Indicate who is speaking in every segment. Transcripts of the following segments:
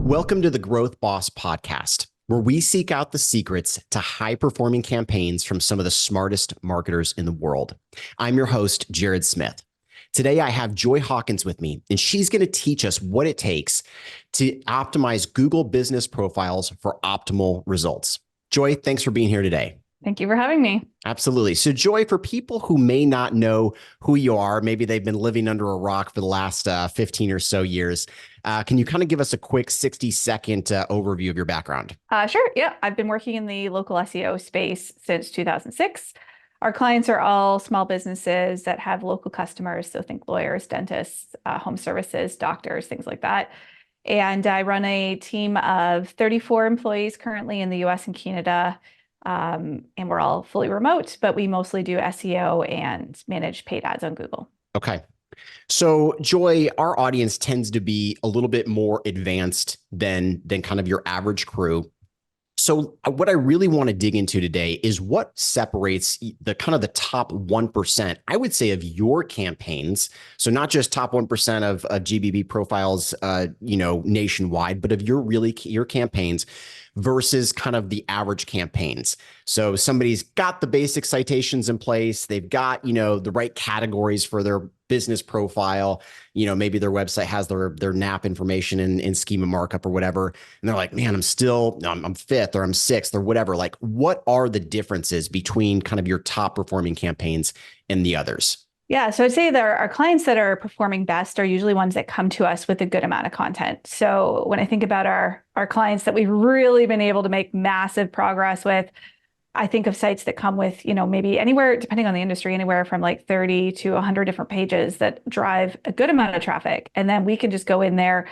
Speaker 1: Welcome to the Growth Boss podcast, where we seek out the secrets to high-performing campaigns from some of the smartest marketers in the world. I'm your host, Jared Smith. Today, I have Joy Hawkins with me, and she's going to teach us what it takes to optimize Google business profiles for optimal results. Joy, thanks for being here today.
Speaker 2: Thank you for having me.
Speaker 1: Absolutely. So Joy, for people who may not know who you are, maybe they've been living under a rock for the last 15 or so years, can you kind of give us a quick 60-second overview of your background?
Speaker 2: Sure. Yeah. I've been working in the local SEO space since 2006. Our clients are all small businesses that have local customers. So think lawyers, dentists, home services, doctors, things like that. And I run a team of 34 employees currently in the US and Canada. And we're all fully remote, but we mostly do SEO and manage paid ads on Google.
Speaker 1: Okay. So Joy, our audience tends to be a little bit more advanced than kind of your average crew. So what I really want to dig into today is what separates the kind of the top 1%, I would say, of your campaigns. So not just top 1% of GBB profiles, nationwide, but of your campaigns versus kind of the average campaigns. So somebody's got the basic citations in place. They've got, the right categories for their business profile. Maybe their website has their NAP information in schema markup or whatever. And they're like, man, I'm fifth or I'm sixth or whatever. Like, what are the differences between kind of your top performing campaigns and the others?
Speaker 2: Yeah, so I'd say our clients that are performing best are usually ones that come to us with a good amount of content. So when I think about our clients that we've really been able to make massive progress with, I think of sites that come with, maybe anywhere, depending on the industry, anywhere from like 30 to 100 different pages that drive a good amount of traffic. And then we can just go in there,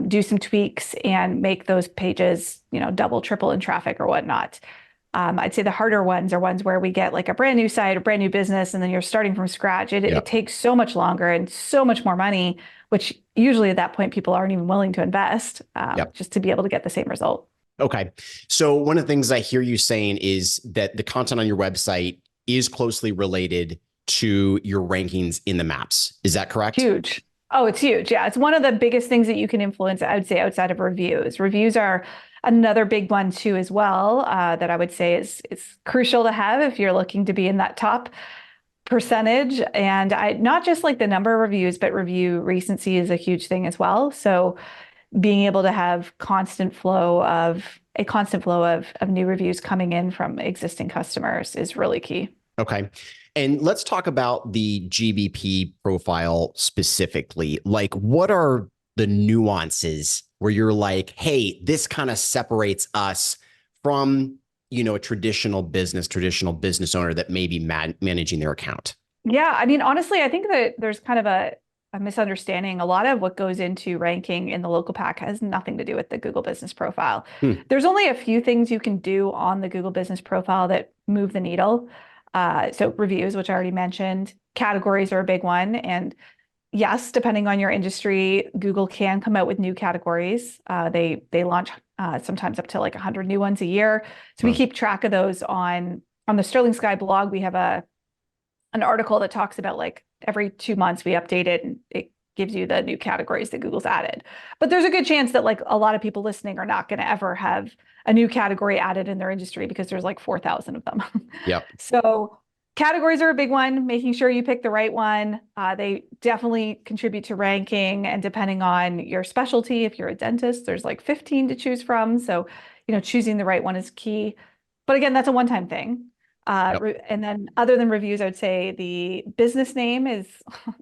Speaker 2: do some tweaks and make those pages, double, triple in traffic or whatnot. I'd say the harder ones are ones where we get like a brand new site, a brand new business, and then you're starting from scratch. It takes so much longer and so much more money, which usually at that point, people aren't even willing to invest just to be able to get the same result.
Speaker 1: Okay. So one of the things I hear you saying is that the content on your website is closely related to your rankings in the maps. Is that correct?
Speaker 2: Huge. Oh, it's huge. Yeah. It's one of the biggest things that you can influence, I would say, outside of reviews. Reviews are another big one too, as well, that I would say is crucial to have if you're looking to be in that top percentage. And not just like the number of reviews, but review recency is a huge thing as well. So being able to have a constant flow of new reviews coming in from existing customers is really key.
Speaker 1: Okay. And let's talk about the GBP profile specifically. Like, what are the nuances where you're like, hey, this kind of separates us from, a traditional business owner that may be managing their account?
Speaker 2: Yeah. I mean, honestly, I think that there's kind of a misunderstanding. A lot of what goes into ranking in the local pack has nothing to do with the Google business profile. There's only a few things you can do on the Google business profile that move the needle. So reviews, which I already mentioned, categories are a big one. And yes, depending on your industry, Google can come out with new categories. They launch sometimes up to like 100 new ones a year. So we keep track of those on the Sterling Sky blog. We have an article that talks about like every 2 months we update it and it gives you the new categories that Google's added. But there's a good chance that like a lot of people listening are not going to ever have a new category added in their industry because there's like 4,000 of them.
Speaker 1: Yep.
Speaker 2: So categories are a big one, making sure you pick the right one. They definitely contribute to ranking, and depending on your specialty, if you're a dentist, there's like 15 to choose from. So, choosing the right one is key. But again, that's a one-time thing. And then other than reviews, I would say the business name is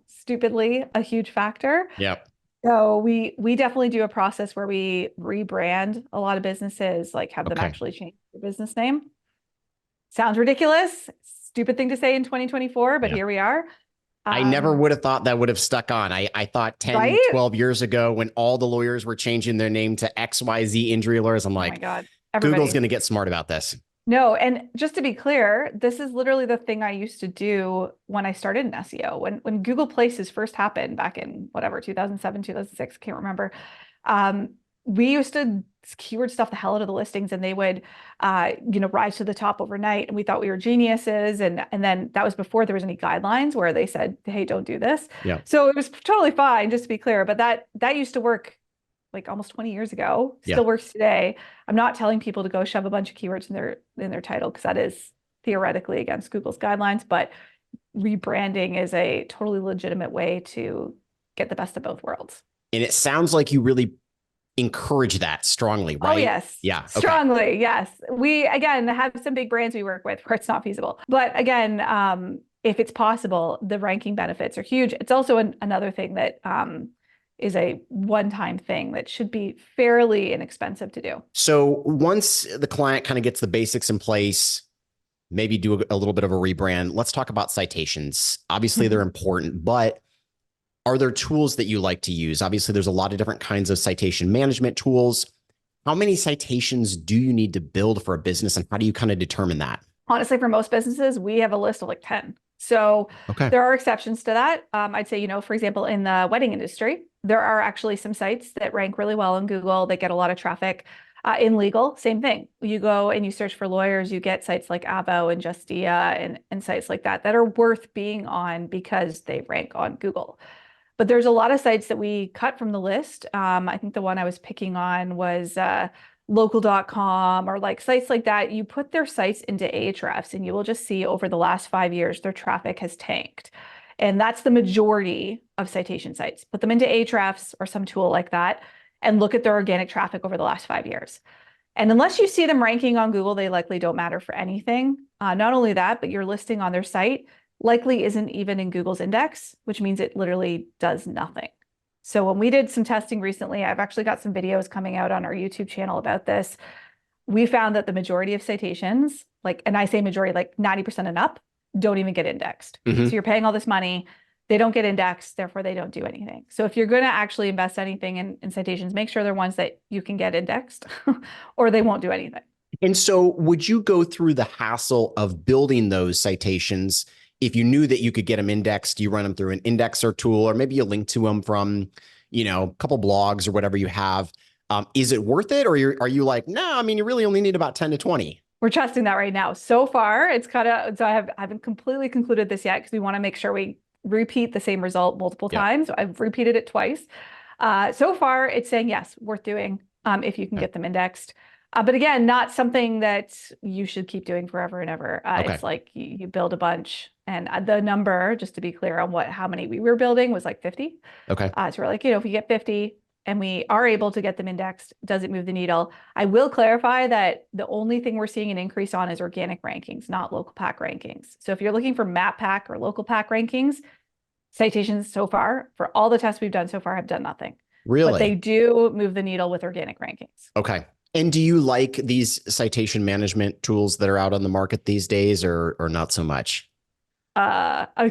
Speaker 2: stupidly a huge factor.
Speaker 1: Yep.
Speaker 2: So we definitely do a process where we rebrand a lot of businesses, like have them actually change their business name. Sounds ridiculous. Stupid thing to say in 2024, but here we are.
Speaker 1: I never would have thought that would have stuck on. I thought 10, 12 years ago when all the lawyers were changing their name to XYZ injury lawyers, I'm like, oh my God, Google's going to get smart about this.
Speaker 2: No, and just to be clear, this is literally the thing I used to do when I started in SEO. When Google Places first happened back in 2007, 2006, can't remember. We used to keyword stuff the hell out of the listings, and they would, rise to the top overnight. And we thought we were geniuses. And then that was before there was any guidelines where they said, hey, don't do this.
Speaker 1: Yeah.
Speaker 2: So it was totally fine, just to be clear. But that used to work like almost 20 years ago,
Speaker 1: Yeah.
Speaker 2: still works today. I'm not telling people to go shove a bunch of keywords in their title because that is theoretically against Google's guidelines, but rebranding is a totally legitimate way to get the best of both worlds.
Speaker 1: And it sounds like you really encourage that strongly,
Speaker 2: Oh,
Speaker 1: right?
Speaker 2: yes.
Speaker 1: Yeah. Okay.
Speaker 2: Strongly. Yes. We, again, have some big brands we work with where it's not feasible. But again, if it's possible, the ranking benefits are huge. It's also another thing that is a one-time thing that should be fairly inexpensive to do.
Speaker 1: So once the client kind of gets the basics in place, maybe do a little bit of a rebrand. Let's talk about citations. Obviously, they're important, but are there tools that you like to use? Obviously, there's a lot of different kinds of citation management tools. How many citations do you need to build for a business, and how do you kind of determine that?
Speaker 2: Honestly, for most businesses, we have a list of like 10. So
Speaker 1: Okay.
Speaker 2: there are exceptions to that. I'd say, for example, in the wedding industry, there are actually some sites that rank really well in Google. They get a lot of traffic. In legal, same thing. You go and you search for lawyers, you get sites like Avo and Justia and sites like that are worth being on because they rank on Google. But there's a lot of sites that we cut from the list. I think the one I was picking on was local.com or like sites like that. You put their sites into Ahrefs and you will just see over the last 5 years, their traffic has tanked. And that's the majority of citation sites. Put them into Ahrefs or some tool like that and look at their organic traffic over the last 5 years. And unless you see them ranking on Google, they likely don't matter for anything. Not only that, but your listing on their site likely isn't even in Google's index, which means it literally does nothing. So when we did some testing recently, I've actually got some videos coming out on our YouTube channel about this. We found that the majority of citations, and I say majority, like 90% and up, don't even get indexed.
Speaker 1: Mm-hmm.
Speaker 2: So you're paying all this money, they don't get indexed, therefore they don't do anything. So if you're going to actually invest anything in citations, make sure they're ones that you can get indexed or they won't do anything.
Speaker 1: And so would you go through the hassle of building those citations if you knew that you could get them indexed? You run them through an indexer tool, or maybe you link to them from, a couple blogs or whatever you have. Is it worth it? Or are you like, no, I mean, you really only need about 10 to 20.
Speaker 2: We're testing that right now. So far, it's so I haven't completely concluded this yet because we want to make sure we repeat the same result multiple times. I've repeated it twice. So far, it's saying yes, worth doing if you can get them indexed. But again, not something that you should keep doing forever and ever. It's like you build a bunch, and the number, just to be clear on how many we were building, was like 50.
Speaker 1: Okay.
Speaker 2: So we're like, if we get 50 and we are able to get them indexed, does it move the needle? I will clarify that the only thing we're seeing an increase on is organic rankings, not local pack rankings. So if you're looking for map pack or local pack rankings, citations so far, for all the tests we've done so far, have done nothing.
Speaker 1: Really?
Speaker 2: But they do move the needle with organic rankings.
Speaker 1: Okay. And do you like these citation management tools that are out on the market these days, or not so much?
Speaker 2: I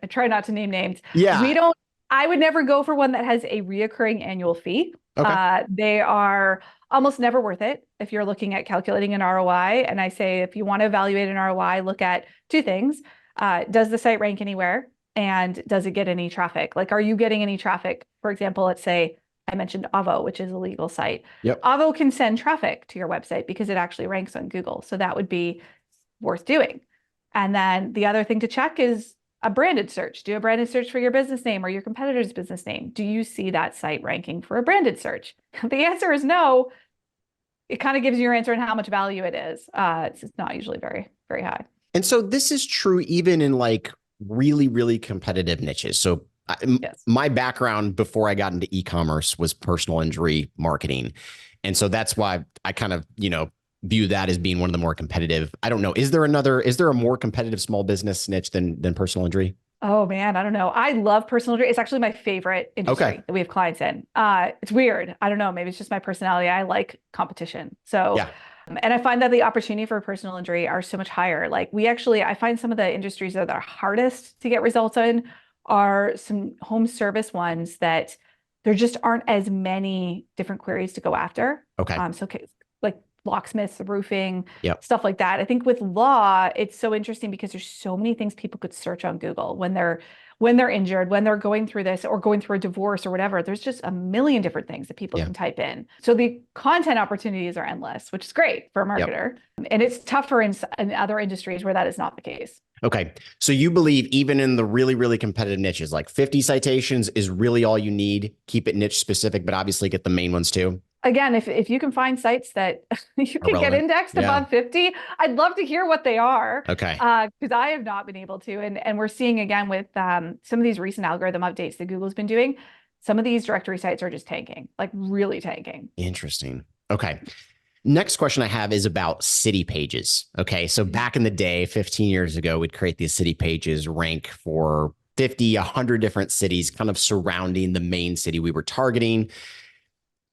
Speaker 2: try not to name names.
Speaker 1: Yeah.
Speaker 2: I would never go for one that has a reoccurring annual fee.
Speaker 1: Okay.
Speaker 2: They are almost never worth it if you're looking at calculating an ROI. And I say, if you want to evaluate an ROI, look at two things. Does the site rank anywhere? And does it get any traffic? Like, are you getting any traffic? For example, let's say I mentioned Avo, which is a legal site.
Speaker 1: Yep.
Speaker 2: Avo can send traffic to your website because it actually ranks on Google. So that would be worth doing. And then the other thing to check is a branded search. Do a branded search for your business name or your competitor's business name. Do you see that site ranking for a branded search? The answer is no. It kind of gives you your answer on how much value it is. It's not usually very, very high.
Speaker 1: And so this is true even in like really, really competitive niches. So my background before I got into e-commerce was personal injury marketing. And so that's why I kind of, view that as being one of the more competitive. I don't know. Is there a more competitive small business niche than personal injury?
Speaker 2: Oh man, I don't know. I love personal injury. It's actually my favorite industry that we have clients in. It's weird. I don't know. Maybe it's just my personality. I like competition. So, and I find that the opportunity for personal injury are so much higher. Like I find some of the industries that are hardest to get results in are some home service ones that there just aren't as many different queries to go after.
Speaker 1: Okay.
Speaker 2: So like locksmiths, roofing,
Speaker 1: Yep.
Speaker 2: stuff like that. I think with law, it's so interesting because there's so many things people could search on Google when they're injured, when they're going through this or going through a divorce or whatever. There's just a million different things that people can type in. So the content opportunities are endless, which is great for a marketer. And it's tougher in other industries where that is not the case.
Speaker 1: Okay. So you believe even in the really, really competitive niches, like 50 citations is really all you need. Keep it niche specific, but obviously get the main ones too.
Speaker 2: Again, if you can find sites that you
Speaker 1: Are
Speaker 2: can get
Speaker 1: relevant.
Speaker 2: indexed
Speaker 1: Yeah.
Speaker 2: above 50, I'd love to hear what they are.
Speaker 1: Okay.
Speaker 2: Because I have not been able to. And we're seeing again with some of these recent algorithm updates that Google's been doing, some of these directory sites are just tanking, like really tanking.
Speaker 1: Interesting. Okay. Next question I have is about city pages. Okay. So back in the day, 15 years ago, we'd create these city pages, rank for 50, 100 different cities kind of surrounding the main city we were targeting.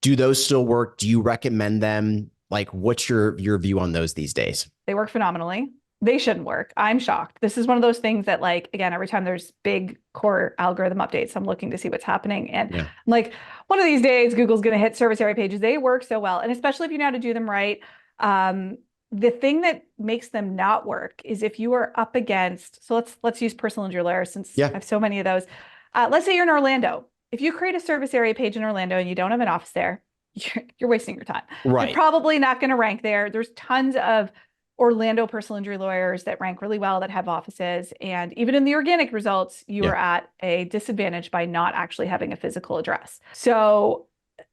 Speaker 1: Do those still work? Do you recommend them? Like, what's your view on those these days?
Speaker 2: They work phenomenally. They shouldn't work. I'm shocked. This is one of those things that, like, again, every time there's big core algorithm updates, I'm looking to see what's happening. And I'm like, one of these days, Google's going to hit service area pages. They work so well. And especially if you know how to do them right. The thing that makes them not work is if you are up against, so let's use personal injury lawyers since I have so many of those. Let's say you're in Orlando. If you create a service area page in Orlando and you don't have an office there, you're wasting your time.
Speaker 1: Right.
Speaker 2: You're probably not going to rank there. There's tons of Orlando personal injury lawyers that rank really well that have offices. And even in the organic results, you are at a disadvantage by not actually having a physical address. So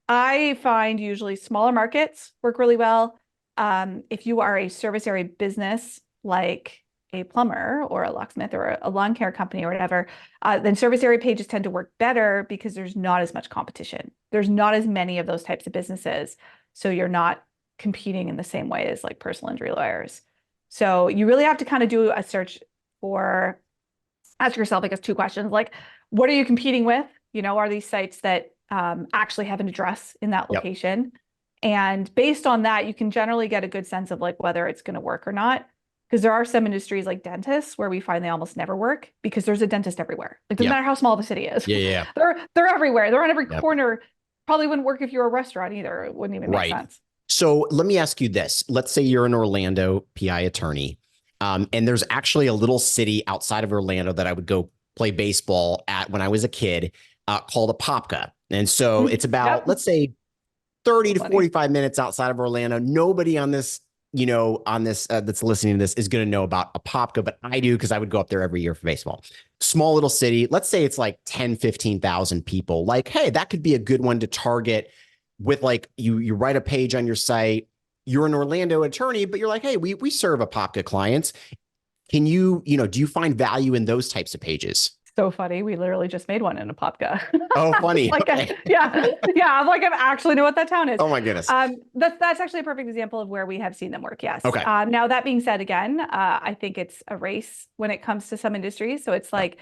Speaker 2: I find usually smaller markets work really well. If you are a service area business like a plumber or a locksmith or a lawn care company or whatever, then service area pages tend to work better because there's not as much competition. There's not as many of those types of businesses. So you're not competing in the same way as like personal injury lawyers. So you really have to kind of do a search for, ask yourself, I guess, two questions. Like, what are you competing with? You know, are these sites that actually have an address in that location? And based on that, you can generally get a good sense of like whether it's going to work or not. Because there are some industries like dentists where we find they almost never work because there's a dentist everywhere. Like, doesn't matter how small the city is. They're everywhere. They're on every corner. Probably wouldn't work if you're a restaurant either. It wouldn't even make sense.
Speaker 1: So let me ask you this. Let's say you're an Orlando PI attorney, and there's actually a little city outside of Orlando that I would go play baseball at when I was a kid called Apopka. And so it's about, let's say, 30 to 45 minutes outside of Orlando. Nobody on this, that's listening to this is going to know about Apopka, but I do because I would go up there every year for baseball. Small little city. Let's say it's like 10, 15,000 people. Like, hey, that could be a good one to target with, like, you write a page on your site. You're an Orlando attorney, but you're like, hey, we serve Apopka clients. Can do you find value in those types of pages?
Speaker 2: So funny. We literally just made one in Apopka.
Speaker 1: Oh, funny.
Speaker 2: I'm like, I actually know what that town is.
Speaker 1: Oh my goodness.
Speaker 2: That's actually a perfect example of where we have seen them work. Yes.
Speaker 1: Okay.
Speaker 2: Now that being said, again, I think it's a race when it comes to some industries. So it's like,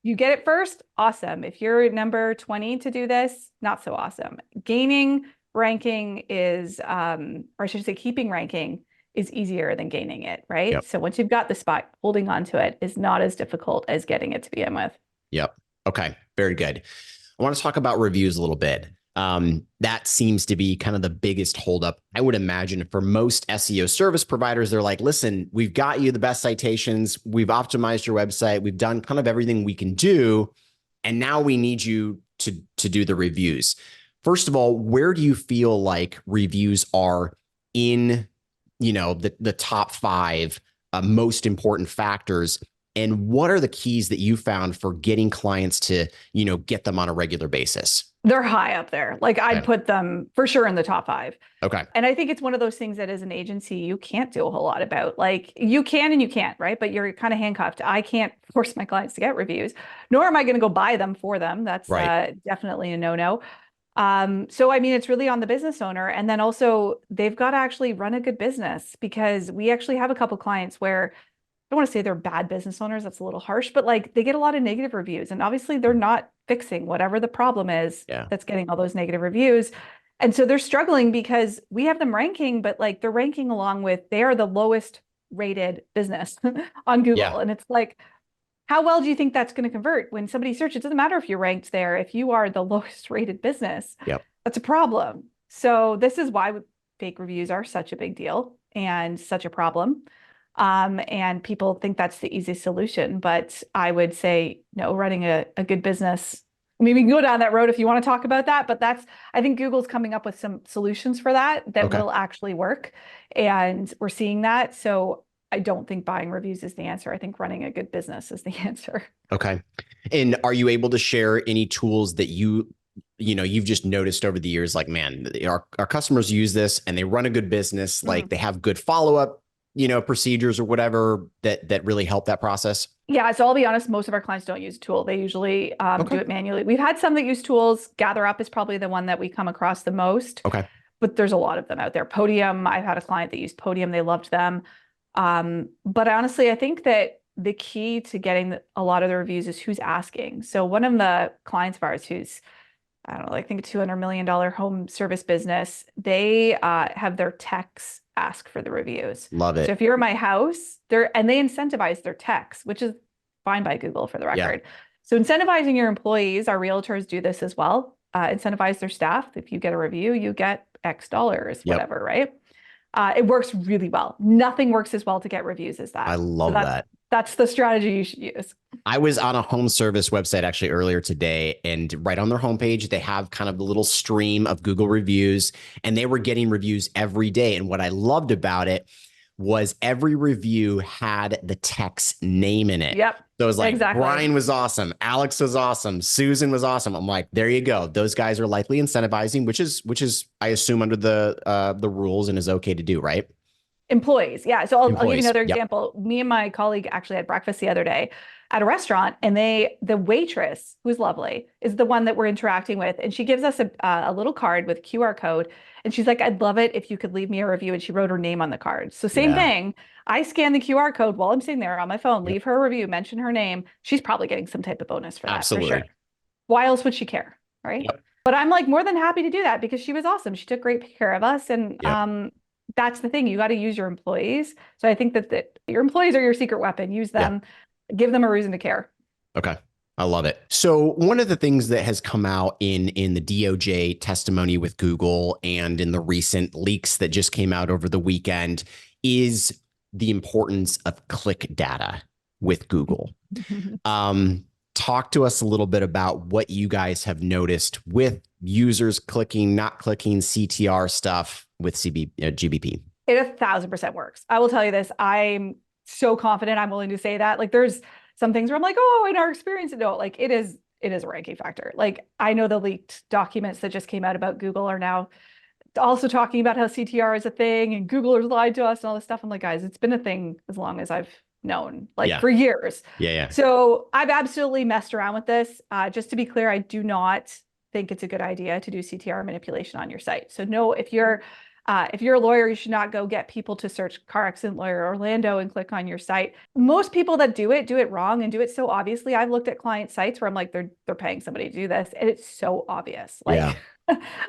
Speaker 2: you get it first, awesome. If you're number 20 to do this, not so awesome. Gaining ranking is, or I should say keeping ranking is easier than gaining it, right? So once you've got the spot, holding on to it is not as difficult as getting it to begin with.
Speaker 1: Yep. Okay. Very good. I want to talk about reviews a little bit. That seems to be kind of the biggest holdup. I would imagine for most SEO service providers, they're like, listen, we've got you the best citations. We've optimized your website. We've done kind of everything we can do. And now we need you to do the reviews. First of all, where do you feel like reviews are in, the top 5 most important factors? And what are the keys that you found for getting clients to, get them on a regular basis?
Speaker 2: They're high up there. Like, I'd put them for sure in the top 5.
Speaker 1: Okay.
Speaker 2: And I think it's one of those things that as an agency, you can't do a whole lot about. Like, you can and you can't, right? But you're kind of handcuffed. I can't force my clients to get reviews, nor am I going to go buy them for them. That's definitely a no-no. So, I mean, it's really on the business owner. And then also they've got to actually run a good business, because we actually have a couple clients where, I don't want to say they're bad business owners. That's a little harsh, but like, they get a lot of negative reviews, and obviously they're not fixing whatever the problem is that's getting all those negative reviews. And so they're struggling because we have them ranking, but like, they're ranking along with, they are the lowest rated business on Google. And it's like, how well do you think that's going to convert when somebody searches? It doesn't matter if you're ranked there. If you are the lowest rated business, that's a problem. So this is why fake reviews are such a big deal and such a problem. And people think that's the easy solution, but I would say no, running a good business. I mean, we can go down that road if you want to talk about that, but I think Google's coming up with some solutions for that will actually work. And we're seeing that. So I don't think buying reviews is the answer. I think running a good business is the answer.
Speaker 1: Okay. And are you able to share any tools that you've just noticed over the years, like, man, our customers use this and they run a good business, like they have good follow-up, procedures or whatever that really help that process?
Speaker 2: Yeah, so I'll be honest, most of our clients don't use a tool. They usually
Speaker 1: Okay.
Speaker 2: do it manually. We've had some that use tools. GatherUp is probably the one that we come across the most,
Speaker 1: Okay.
Speaker 2: but there's a lot of them out there. Podium, I've had a client that used Podium. They loved them. But honestly, I think that the key to getting a lot of the reviews is who's asking. So one of the clients of ours who's, I don't know, I think a $200 million home service business, they have their techs ask for the reviews.
Speaker 1: Love it.
Speaker 2: So if you're in my house, they incentivize their techs, which is fine by Google for the record. Yeah. So incentivizing your employees, our realtors do this as well. Incentivize their staff. If you get a review, you get X dollars, whatever, right? It works really well. Nothing works as well to get reviews as that.
Speaker 1: I love that.
Speaker 2: That's the strategy you should use.
Speaker 1: I was on a home service website actually earlier today, and right on their homepage, they have kind of the little stream of Google reviews, and they were getting reviews every day. And what I loved about it was every review had the tech's name in it.
Speaker 2: Yep.
Speaker 1: So it was like,
Speaker 2: exactly.
Speaker 1: Brian was awesome. Alex was awesome. Susan was awesome. I'm like, there you go. Those guys are likely incentivizing, which is I assume under the rules and is okay to do, right?
Speaker 2: Employees. Yeah. So I'll give you another
Speaker 1: Yep.
Speaker 2: example. Me and my colleague actually had breakfast the other day at a restaurant, and the waitress, who's lovely, is the one that we're interacting with. And she gives us a little card with QR code. And she's like, I'd love it if you could leave me a review. And she wrote her name on the card. So same thing. I scan the QR code while I'm sitting there on my phone, leave her a review, mention her name. She's probably getting some type of bonus for that.
Speaker 1: Absolutely.
Speaker 2: For sure. Why else would she care? Right. Yep. But I'm like more than happy to do that because she was awesome. She took great care of us. And that's the thing. You got to use your employees. So I think that your employees are your secret weapon. Use them, give them a reason to care.
Speaker 1: Okay. I love it. So one of the things that has come out in the DOJ testimony with Google and in the recent leaks that just came out over the weekend is the importance of click data with Google. Talk to us a little bit about what you guys have noticed with users clicking, not clicking, CTR stuff with GBP.
Speaker 2: It 1,000% works. I will tell you this. I'm so confident. I'm willing to say that. Like there's some things where I'm like, oh, in our experience, no, like it is a ranking factor. Like I know the leaked documents that just came out about Google are now also talking about how CTR is a thing and Google has lied to us and all this stuff. I'm like, guys, it's been a thing as long as I've known, like for years.
Speaker 1: Yeah.
Speaker 2: So I've absolutely messed around with this. Just to be clear, I do not think it's a good idea to do CTR manipulation on your site. So no, if you're a lawyer, you should not go get people to search car accident lawyer Orlando and click on your site. Most people that do it wrong and do it so obviously. I've looked at client sites where I'm like, they're paying somebody to do this, and it's so obvious. Like,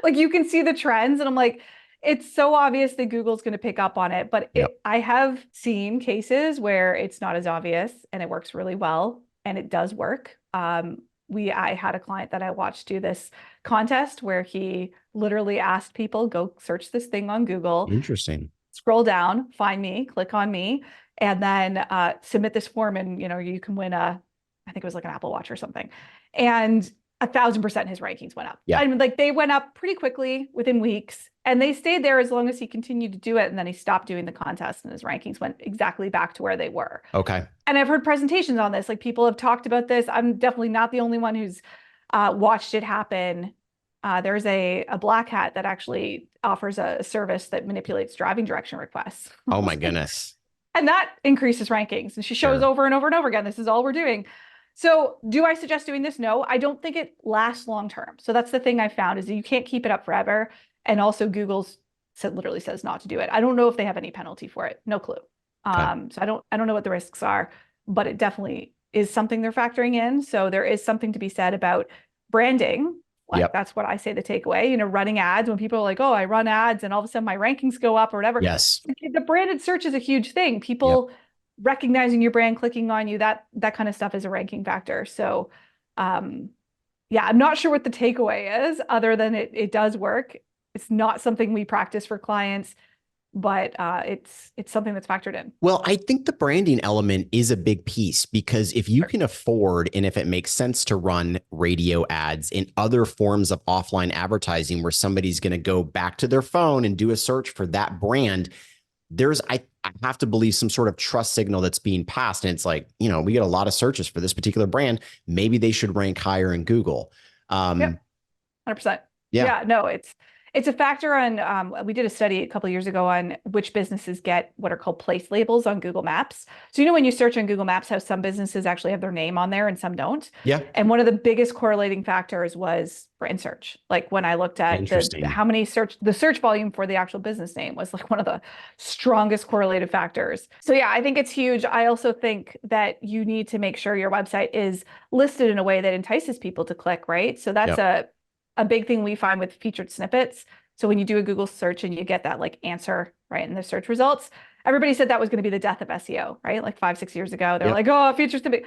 Speaker 2: like you can see the trends, and I'm like, it's so obvious that Google's going to pick up on it. But I have seen cases where it's not as obvious and it works really well, and it does work. I had a client that I watched do this contest where he literally asked people, go search this thing on Google.
Speaker 1: Interesting.
Speaker 2: Scroll down, find me, click on me, and then submit this form. And, you can win I think it was like an Apple Watch or something. And 1,000% his rankings went up.
Speaker 1: Yeah.
Speaker 2: I mean, like they went up pretty quickly within weeks, and they stayed there as long as he continued to do it. And then he stopped doing the contest and his rankings went exactly back to where they were.
Speaker 1: Okay.
Speaker 2: And I've heard presentations on this. Like people have talked about this. I'm definitely not the only one who's watched it happen. There's a black hat that actually offers a service that manipulates driving direction requests.
Speaker 1: Oh my goodness.
Speaker 2: And that increases rankings. And she shows over and over and over again, this is all we're doing. So do I suggest doing this? No, I don't think it lasts long term. So that's the thing I found is that you can't keep it up forever. And also Google's literally says not to do it. I don't know if they have any penalty for it. No clue. So I don't know what the risks are, but it definitely is something they're factoring in. So there is something to be said about branding. Like that's what I say the takeaway, running ads when people are like, oh, I run ads and all of a sudden my rankings go up or whatever.
Speaker 1: Yes.
Speaker 2: The branded search is a huge thing. People recognizing your brand, clicking on you, that kind of stuff is a ranking factor. So I'm not sure what the takeaway is other than it does work. It's not something we practice for clients, but it's something that's factored in.
Speaker 1: Well, I think the branding element is a big piece because if you can afford and if it makes sense to run radio ads in other forms of offline advertising where somebody's going to go back to their phone and do a search for that brand, I have to believe some sort of trust signal that's being passed. And it's like, we get a lot of searches for this particular brand. Maybe they should rank higher in Google.
Speaker 2: Yep. 100%.
Speaker 1: Yeah.
Speaker 2: Yeah, no, it's a factor on, we did a study a couple of years ago on which businesses get what are called place labels on Google Maps. So, when you search on Google Maps, how some businesses actually have their name on there and some don't.
Speaker 1: Yeah.
Speaker 2: And one of the biggest correlating factors was for in search. Like when I looked at the search volume for the actual business name was like one of the strongest correlated factors. So yeah, I think it's huge. I also think that you need to make sure your website is listed in a way that entices people to click, right? So that's a big thing we find with featured snippets. So when you do a Google search and you get that like answer right in the search results, everybody said that was going to be the death of SEO, right? Like 5-6 years ago, they're like, oh, featured snippet.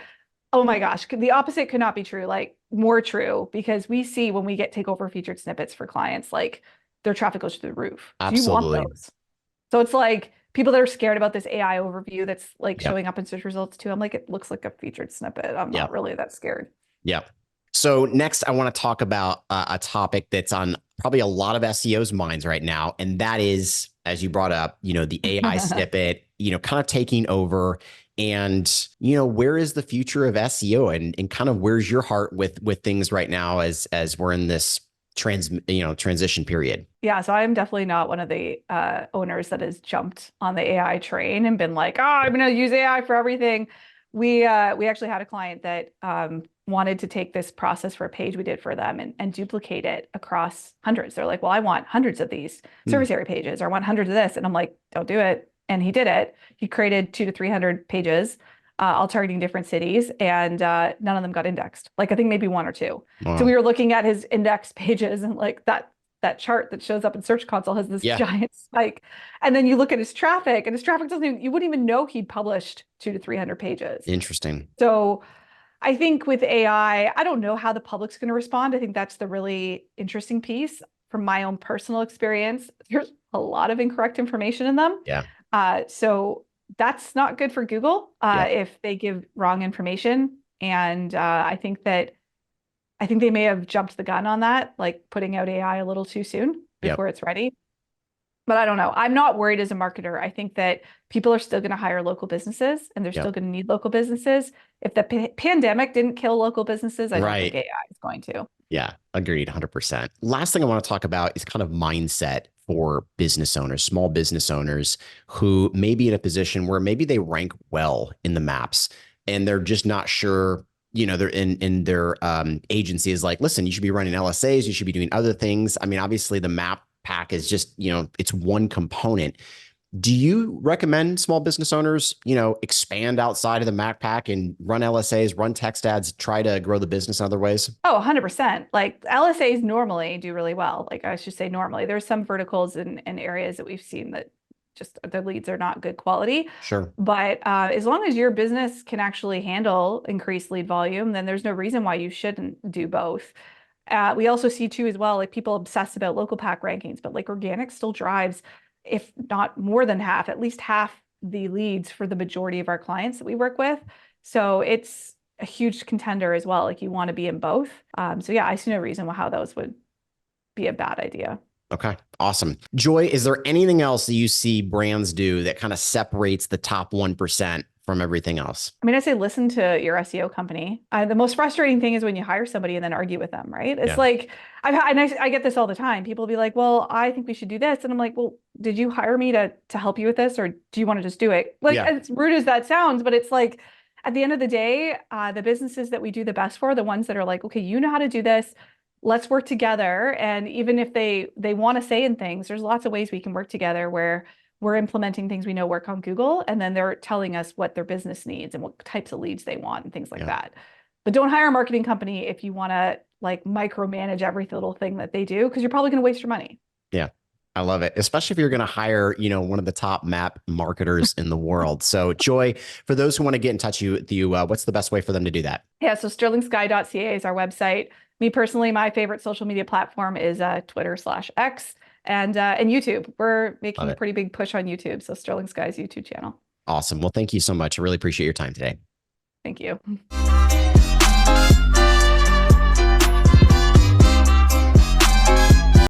Speaker 2: Oh my gosh, the opposite could not be true, like more true, because we see when we take over featured snippets for clients, like their traffic goes through the roof.
Speaker 1: Absolutely.
Speaker 2: So you want those. So it's like people that are scared about this AI overview that's like showing up in search results too. I'm like, it looks like a featured snippet. I'm not really that scared.
Speaker 1: Yeah. So next, I want to talk about a topic that's on probably a lot of SEOs' minds right now, and that is, as you brought up, the AI snippet, kind of taking over. And where is the future of SEO, and kind of where's your heart with things right now as we're in this transition period?
Speaker 2: Yeah, so I'm definitely not one of the owners that has jumped on the AI train and been like, oh, I'm going to use AI for everything. We actually had a client that wanted to take this process for a page we did for them and duplicate it across hundreds. They're like, well, I want hundreds of these service area pages, or I want hundreds of this. And I'm like, don't do it. And he did it. He created 200 to 300 pages, all targeting different cities, and none of them got indexed. Like I think maybe one or two.
Speaker 1: Wow.
Speaker 2: So we were looking at his indexed pages, and like that chart that shows up in Search Console has this giant spike. And then you look at his traffic, and his traffic you wouldn't even know he'd published 200 to 300 pages.
Speaker 1: Interesting.
Speaker 2: So I think with AI, I don't know how the public's going to respond. I think that's the really interesting piece. From my own personal experience, there's a lot of incorrect information in them.
Speaker 1: Yeah.
Speaker 2: So that's not good for Google if they give wrong information. And I think they may have jumped the gun on that, like putting out AI a little too soon before it's ready. But I don't know. I'm not worried as a marketer. I think that people are still going to hire local businesses, and they're still going to need local businesses. If the pandemic didn't kill local businesses, I don't think AI is going to.
Speaker 1: Yeah, agreed, 100%. Last thing I want to talk about is kind of mindset for business owners, small business owners who may be in a position where maybe they rank well in the maps and they're just not sure. They're in their agency is like, listen, you should be running LSAs, you should be doing other things. I mean, obviously the map pack is just, it's one component. Do you recommend small business owners, expand outside of the map pack and run LSAs, run text ads, try to grow the business in other ways?
Speaker 2: Oh, 100%. Like LSAs normally do really well. Like I should say normally. There's some verticals and areas that we've seen that just the leads are not good quality.
Speaker 1: Sure.
Speaker 2: But as long as your business can actually handle increased lead volume, then there's no reason why you shouldn't do both. We also see too as well, like people obsess about local pack rankings, but like organic still drives, if not more than half, at least half the leads for the majority of our clients that we work with. So it's a huge contender as well. Like you want to be in both. So yeah, I see no reason how those would be a bad idea.
Speaker 1: Okay, awesome. Joy, is there anything else that you see brands do that kind of separates the top 1% from everything else?
Speaker 2: I mean, I say listen to your SEO company. The most frustrating thing is when you hire somebody and then argue with them, right? It's like, I get this all the time. People will be like, well, I think we should do this. And I'm like, well, did you hire me to help you with this? Or do you want to just do it? Like, as rude as that sounds, but it's like, at the end of the day, the businesses that we do the best for are the ones that are like, okay, you know how to do this. Let's work together. And even if they want to say in things, there's lots of ways we can work together where we're implementing things we know work on Google, and then they're telling us what their business needs and what types of leads they want and things like that. But don't hire a marketing company if you want to like micromanage every little thing that they do, because you're probably going to waste your money.
Speaker 1: Yeah. I love it, especially if you're going to hire, one of the top map marketers in the world. So Joy, for those who want to get in touch with you, what's the best way for them to do that?
Speaker 2: Yeah. So sterlingsky.ca is our website. Me personally, my favorite social media platform is Twitter/X and YouTube. We're making a pretty big push on YouTube. So Sterling Sky's YouTube channel.
Speaker 1: Awesome. Well, thank you so much. I really appreciate your time today.
Speaker 2: Thank you.